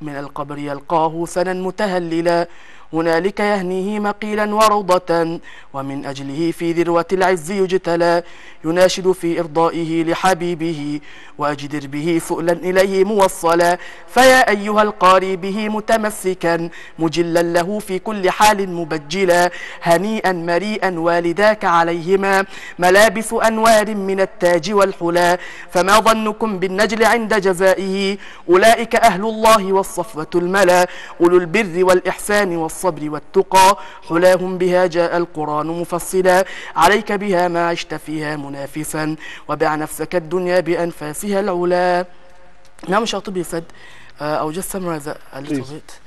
من القبر يلقاه سنا متهللا هنالك يهنيه مقيلا وروضة ومن أجله في ذروة العز يجتلى يناشد في إرضائه لحبيبه وأجدر به سؤلا إليه موصلا فيا أيها القاري به متمسكا مجلا له في كل حال مبجلا هنيئا مريئا والداك عليهما ملابس أنوار من التاج والحلا فما ظنكم بالنجل عند جزائه أولئك أهل الله والصفوة الملا أولو البر والإحسان والصبر والتقى حلاهم بها جاء القرآن مفصلا عليك بها ما عشت فيها منافسا وبع نفسك الدنيا بأنفاسها العلا. Imam Shatibi said, I'll just summarize that a little bit.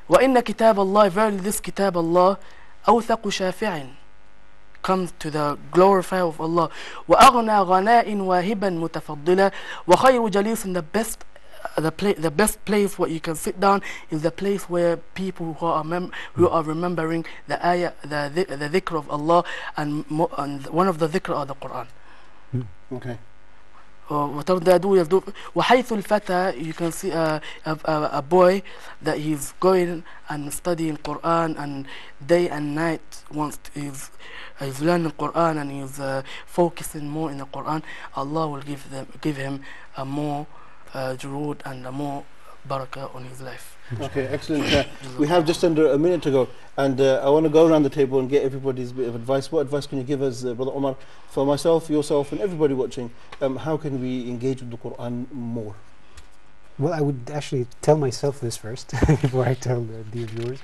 وإن كتاب الله, verily this kitab Allah, أوثق شافع, comes to the glorifier of Allah. وأغنى غناء واهبا متفضلا وخير جليس, in the best place where you can sit down is the place where people who are remembering the ayah, the dhikr of Allah, and one of the dhikr are the Quran. Okay. وحيث الفتى, you can see a boy that he's going and studying Quran and day and night. Once he's learning Quran and he's focusing more in the Quran, Allah will give him a more jurood and a more barakah on his life. Okay, excellent. We have just under a minute to go, and I want to go around the table and get everybody's bit of advice. What advice can you give us, Brother Omar, for myself, yourself, and everybody watching? How can we engage with the Quran more? Well, I would actually tell myself this first before I tell the dear viewers,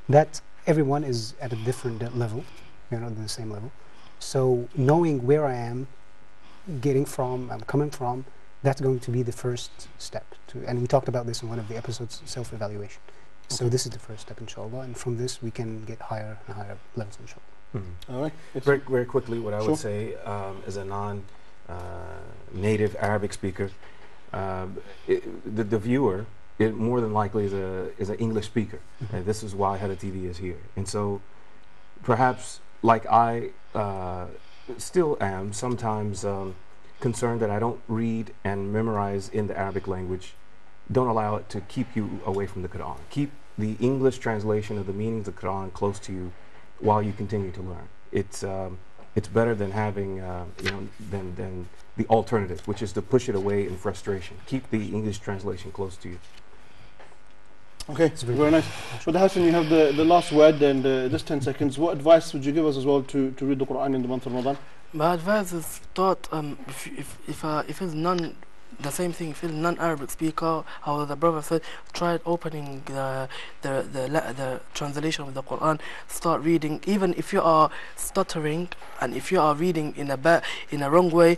that everyone is at a different level. You're not at the same level. So knowing where I am, I'm coming from, that's going to be the first step. And we talked about this in one of the episodes, self-evaluation. Okay. So this is the first step, inshallah, and from this we can get higher and higher levels, inshallah. All right. Very, very quickly, what I would say as a non-native Arabic speaker, the viewer, more than likely is an English speaker, and this is why Huda TV is here. And so, perhaps, like I still am, sometimes concerned that I don't read and memorize in the Arabic language. Don't allow it to keep you away from the Quran. Keep the English translation of the meanings of the Quran close to you while you continue to learn. It's better than having than the alternative, which is to push it away in frustration. Keep the English translation close to you. Okay, very nice. So Hassan, you have the last word, and just 10 seconds. What advice would you give us as well to read the Quran in the month of Ramadan? My advice is thought, if it's the same thing, if it's non-Arabic speaker, how the brother said, try opening the translation of the Quran, start reading. Even if you are stuttering and if you are reading in a wrong way,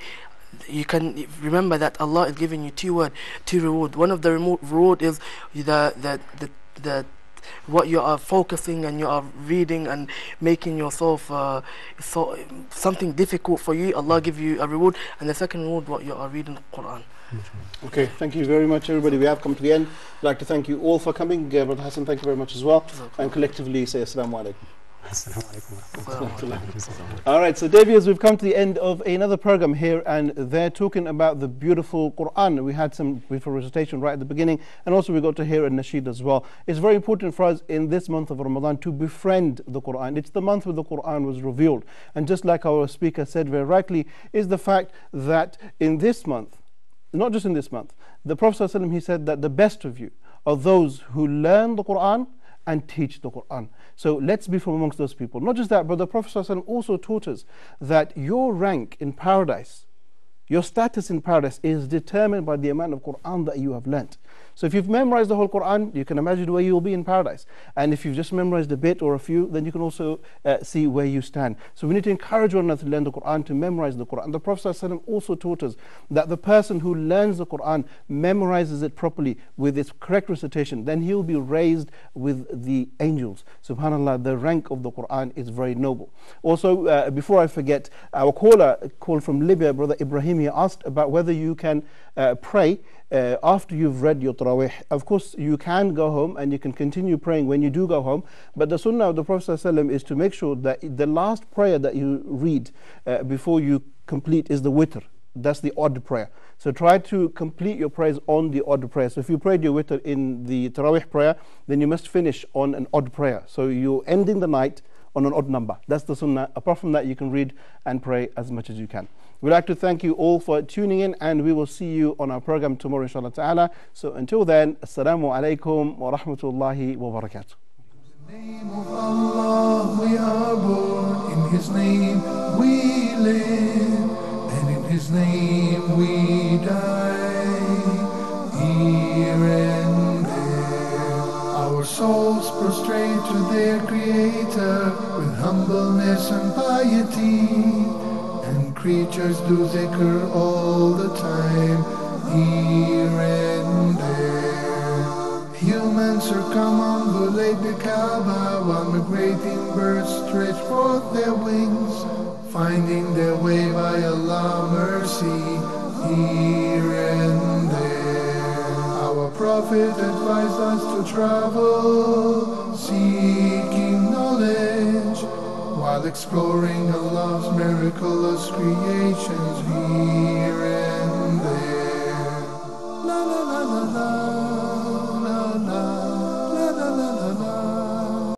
you can remember that Allah is giving you two reward. One of the reward is the what you are focusing and you are reading and making yourself something difficult for you. Allah give you a reward, and the second reward, what you are reading the Quran. Okay, thank you very much, everybody. We have come to the end. I'd like to thank you all for coming. Brother Hassan, thank you very much as well. And collectively say Assalamu alaikum. Alright, so dear viewers, we've come to the end of another program here, and they're talking about the beautiful Quran. We had some beautiful recitation right at the beginning, and also we got to hear a nasheed as well. It's very important for us in this month of Ramadan to befriend the Quran. It's the month where the Quran was revealed, and just like our speaker said very rightly, is the fact that in this month, not just in this month, the Prophet ﷺ, he said that the best of you are those who learn the Quran and teach the Quran. So let's be from amongst those people. Not just that, but the Prophet ﷺ also taught us that your rank in paradise, your status in paradise, is determined by the amount of Quran that you have learnt. So if you've memorized the whole Quran, you can imagine where you will be in paradise. And if you've just memorized a bit or a few, then you can also see where you stand. So we need to encourage one another to learn the Quran, to memorize the Quran. The Prophet ﷺ also taught us that the person who learns the Quran, memorizes it properly with its correct recitation, then he will be raised with the angels. SubhanAllah, the rank of the Quran is very noble. Also, before I forget, our call from Libya, Brother Ibrahim, he asked about whether you can pray after you've read your Tarawih. Of course, you can go home and you can continue praying when you do go home, but the sunnah of the Prophet ﷺ is to make sure that the last prayer that you read before you complete is the witr. That's the odd prayer. So try to complete your prayers on the odd prayer. So if you prayed your witr in the Tarawih prayer, then you must finish on an odd prayer. So you're ending the night on an odd number. That's the sunnah. Apart from that, you can read and pray as much as you can. We'd like to thank you all for tuning in, and we will see you on our program tomorrow, inshallah ta'ala. So until then, assalamu alaikum wa rahmatullahi wa barakatuh. In the name of Allah we are born, in His name we live, and in His name we die, here and there. Our souls prostrate to their Creator with humbleness and piety, and creatures do dhikr all the time, here and there. Humans circumambulate the Kaaba while migrating birds stretch forth their wings, finding their way by Allah's mercy, here and there. Our Prophet advised us to travel, seeking knowledge, while exploring Allah's miraculous creations, here